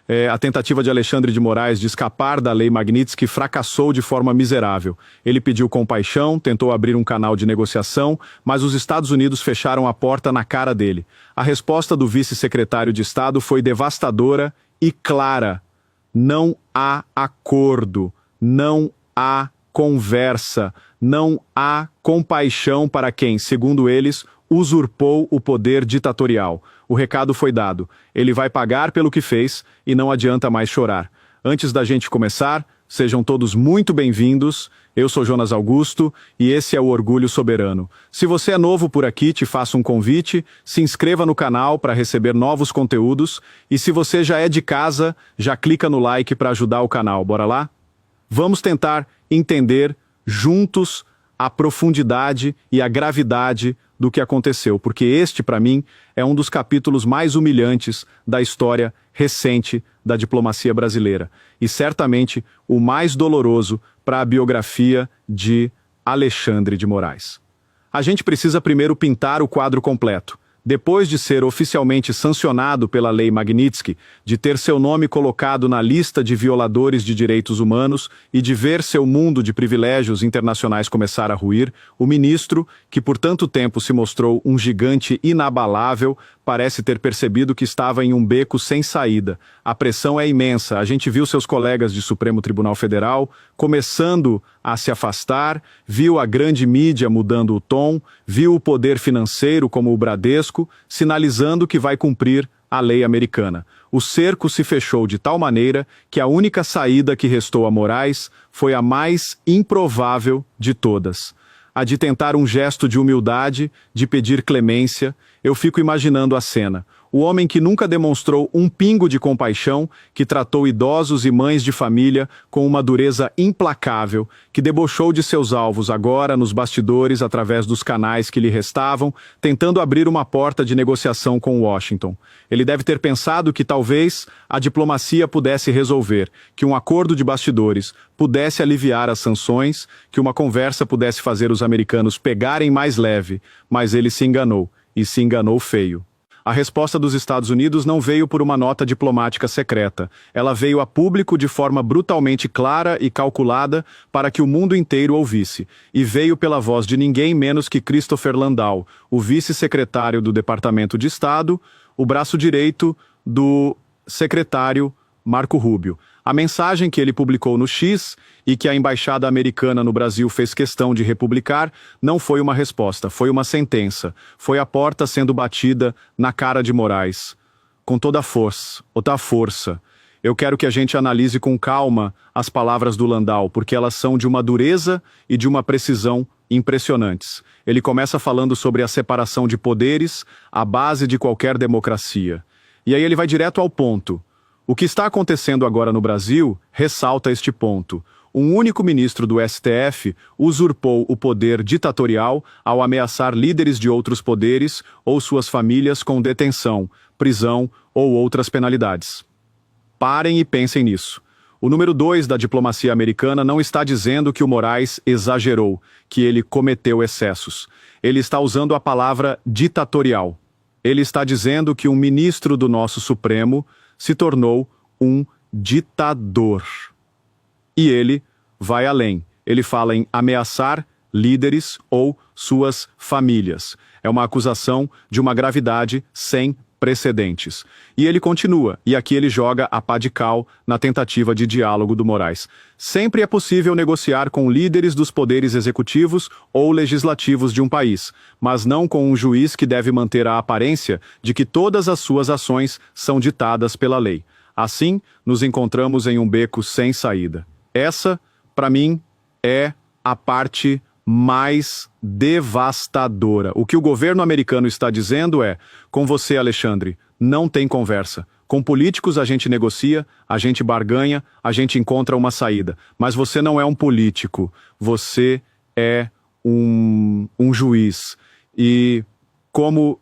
A tentativa de Alexandre de Moraes de escapar da Lei Magnitsky fracassou de forma miserável. Ele pediu compaixão, tentou abrir um canal de negociação, mas os Estados Unidos fecharam a porta na cara dele. A resposta do vice-secretário de Estado foi devastadora e clara. Não há acordo, não há conversa, não há compaixão para quem, segundo eles, usurpou o poder ditatorial. O recado foi dado. Ele vai pagar pelo que fez e não adianta mais chorar. Antes da gente começar, sejam todos muito bem-vindos. Eu sou Jonas Augusto e esse é o Orgulho Soberano. Se você é novo por aqui, te faço um convite, se inscreva no canal para receber novos conteúdos e se você já é de casa, já clica no like para ajudar o canal. Bora lá? Vamos tentar entender juntos a profundidade e a gravidade do que aconteceu, porque este, para mim, é um dos capítulos mais humilhantes da história recente da diplomacia brasileira e certamente o mais doloroso para a biografia de Alexandre de Moraes. A gente precisa primeiro pintar o quadro completo. Depois de ser oficialmente sancionado pela Lei Magnitsky, de ter seu nome colocado na lista de violadores de direitos humanos e de ver seu mundo de privilégios internacionais começar a ruir, o ministro, que por tanto tempo se mostrou um gigante inabalável, parece ter percebido que estava em um beco sem saída. A pressão é imensa. A gente viu seus colegas de Supremo Tribunal Federal começando a se afastar, viu a grande mídia mudando o tom, viu o poder financeiro como o Bradesco, sinalizando que vai cumprir a lei americana. O cerco se fechou de tal maneira que a única saída que restou a Moraes foi a mais improvável de todas. A de tentar um gesto de humildade, de pedir clemência. Eu fico imaginando a cena. O homem que nunca demonstrou um pingo de compaixão, que tratou idosos e mães de família com uma dureza implacável, que debochou de seus alvos agora nos bastidores através dos canais que lhe restavam, tentando abrir uma porta de negociação com Washington. Ele deve ter pensado que talvez a diplomacia pudesse resolver, que um acordo de bastidores pudesse aliviar as sanções, que uma conversa pudesse fazer os americanos pegarem mais leve, mas ele se enganou, e se enganou feio. A resposta dos Estados Unidos não veio por uma nota diplomática secreta. Ela veio a público de forma brutalmente clara e calculada para que o mundo inteiro ouvisse. E veio pela voz de ninguém menos que Christopher Landau, o vice-secretário do Departamento de Estado, o braço direito do secretário Marco Rubio. A mensagem que ele publicou no X e que a embaixada americana no Brasil fez questão de republicar não foi uma resposta, foi uma sentença. Foi a porta sendo batida na cara de Moraes. Com toda a força, outra força. Eu quero que a gente analise com calma as palavras do Landau, porque elas são de uma dureza e de uma precisão impressionantes. Ele começa falando sobre a separação de poderes, a base de qualquer democracia. E aí ele vai direto ao ponto. O que está acontecendo agora no Brasil ressalta este ponto. Um único ministro do STF usurpou o poder ditatorial ao ameaçar líderes de outros poderes ou suas famílias com detenção, prisão ou outras penalidades. Parem e pensem nisso. O número 2 da diplomacia americana não está dizendo que o Moraes exagerou, que ele cometeu excessos. Ele está usando a palavra ditatorial. Ele está dizendo que um ministro do nosso Supremo se tornou um ditador. E ele vai além. Ele fala em ameaçar líderes ou suas famílias. É uma acusação de uma gravidade sem precedentes. E ele continua, e aqui ele joga a pá de cal na tentativa de diálogo do Moraes. Sempre é possível negociar com líderes dos poderes executivos ou legislativos de um país, mas não com um juiz que deve manter a aparência de que todas as suas ações são ditadas pela lei. Assim, nos encontramos em um beco sem saída. Essa, para mim, é a parte mais devastadora. O que o governo americano está dizendo é: com você, Alexandre, não tem conversa. Com políticos a gente negocia, a gente barganha, a gente encontra uma saída. Mas você não é um político, você é um juiz. E como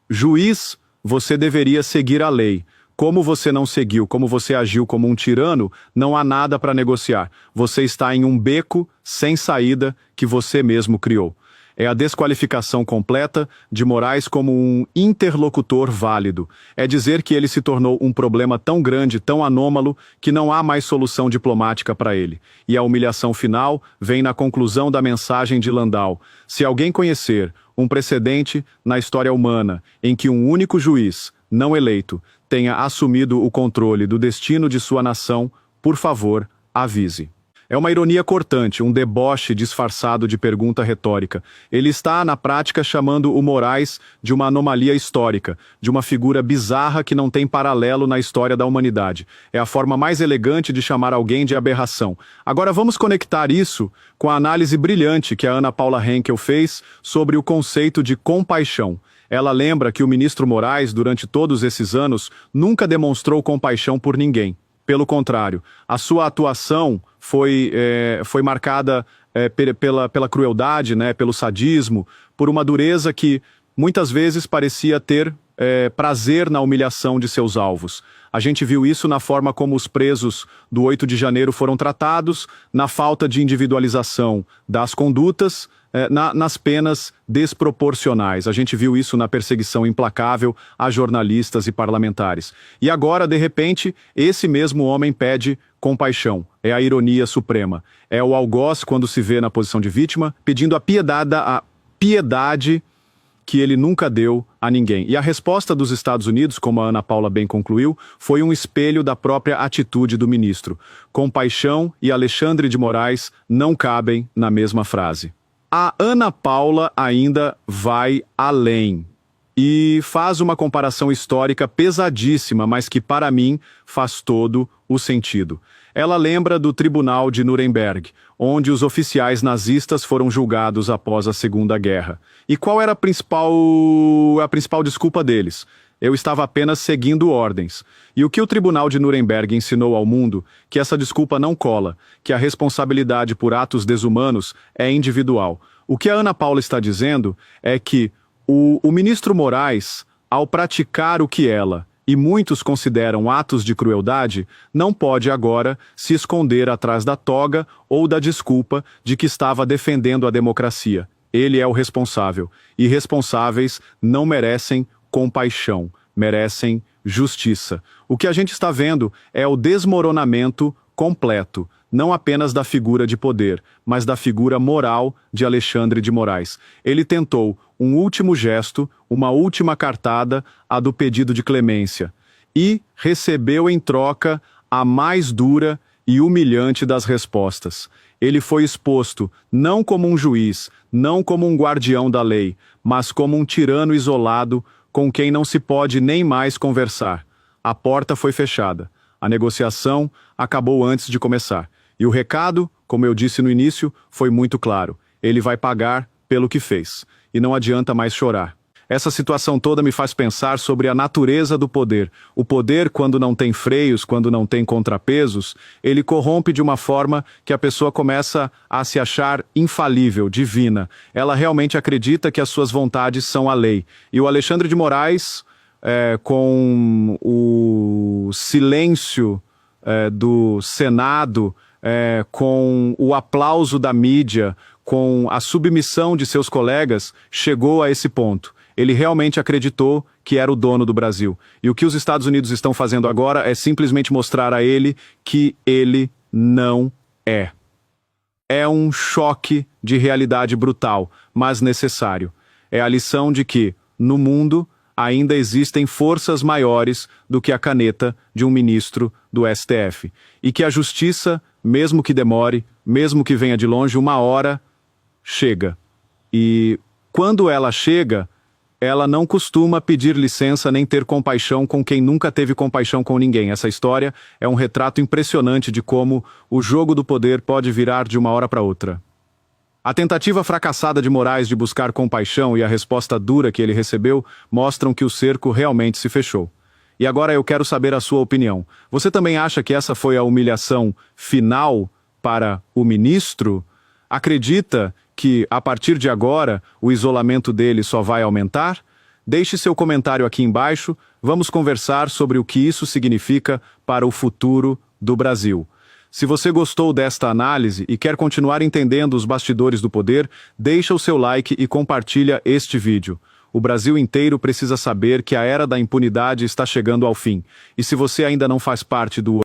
juiz, você deveria seguir a lei. Como você não seguiu, como você agiu como um tirano, não há nada para negociar. Você está em um beco sem saída que você mesmo criou. É a desqualificação completa de Moraes como um interlocutor válido. É dizer que ele se tornou um problema tão grande, tão anômalo, que não há mais solução diplomática para ele. E a humilhação final vem na conclusão da mensagem de Landau. Se alguém conhecer um precedente na história humana em que um único juiz, não eleito, tenha assumido o controle do destino de sua nação, por favor, avise. É uma ironia cortante, um deboche disfarçado de pergunta retórica. Ele está, na prática, chamando o Moraes de uma anomalia histórica, de uma figura bizarra que não tem paralelo na história da humanidade. É a forma mais elegante de chamar alguém de aberração. Agora vamos conectar isso com a análise brilhante que a Ana Paula Henkel fez sobre o conceito de compaixão. Ela lembra que o ministro Moraes, durante todos esses anos, nunca demonstrou compaixão por ninguém. Pelo contrário, a sua atuação foi marcada pela crueldade, né, pelo sadismo, por uma dureza que muitas vezes parecia ter prazer na humilhação de seus alvos. A gente viu isso na forma como os presos do 8 de janeiro foram tratados, na falta de individualização das condutas, nas penas desproporcionais. A gente viu isso na perseguição implacável a jornalistas e parlamentares. E agora, de repente, esse mesmo homem pede compaixão. É a ironia suprema. É o algoz, quando se vê na posição de vítima, pedindo a piedade que ele nunca deu a ninguém. E a resposta dos Estados Unidos, como a Ana Paula bem concluiu, foi um espelho da própria atitude do ministro. Compaixão e Alexandre de Moraes não cabem na mesma frase. A Ana Paula ainda vai além e faz uma comparação histórica pesadíssima, mas que para mim faz todo o sentido. Ela lembra do Tribunal de Nuremberg, onde os oficiais nazistas foram julgados após a Segunda Guerra. E qual era a principal desculpa deles? Eu estava apenas seguindo ordens. E o que o Tribunal de Nuremberg ensinou ao mundo? Que essa desculpa não cola, que a responsabilidade por atos desumanos é individual. O que a Ana Paula está dizendo é que o ministro Moraes, ao praticar o que ela e muitos consideram atos de crueldade, não pode agora se esconder atrás da toga ou da desculpa de que estava defendendo a democracia. Ele é o responsável. E responsáveis não merecem compaixão, merecem justiça. O que a gente está vendo é o desmoronamento completo, não apenas da figura de poder, mas da figura moral de Alexandre de Moraes. Ele tentou um último gesto, uma última cartada, a do pedido de clemência, e recebeu em troca a mais dura e humilhante das respostas. Ele foi exposto não como um juiz, não como um guardião da lei, mas como um tirano isolado com quem não se pode nem mais conversar. A porta foi fechada. A negociação acabou antes de começar. E o recado, como eu disse no início, foi muito claro. Ele vai pagar pelo que fez. E não adianta mais chorar. Essa situação toda me faz pensar sobre a natureza do poder. O poder, quando não tem freios, quando não tem contrapesos, ele corrompe de uma forma que a pessoa começa a se achar infalível, divina. Ela realmente acredita que as suas vontades são a lei. E o Alexandre de Moraes, com o silêncio do Senado, com o aplauso da mídia, com a submissão de seus colegas, chegou a esse ponto. Ele realmente acreditou que era o dono do Brasil. E o que os Estados Unidos estão fazendo agora é simplesmente mostrar a ele que ele não é. É um choque de realidade brutal, mas necessário. É a lição de que, no mundo, ainda existem forças maiores do que a caneta de um ministro do STF. E que a justiça, mesmo que demore, mesmo que venha de longe, uma hora chega. E quando ela chega, ela não costuma pedir licença nem ter compaixão com quem nunca teve compaixão com ninguém. Essa história é um retrato impressionante de como o jogo do poder pode virar de uma hora para outra. A tentativa fracassada de Moraes de buscar compaixão e a resposta dura que ele recebeu mostram que o cerco realmente se fechou. E agora eu quero saber a sua opinião. Você também acha que essa foi a humilhação final para o ministro? Acredita que, a partir de agora, o isolamento dele só vai aumentar? Deixe seu comentário aqui embaixo, vamos conversar sobre o que isso significa para o futuro do Brasil. Se você gostou desta análise e quer continuar entendendo os bastidores do poder, deixa o seu like e compartilha este vídeo. O Brasil inteiro precisa saber que a era da impunidade está chegando ao fim. E se você ainda não faz parte do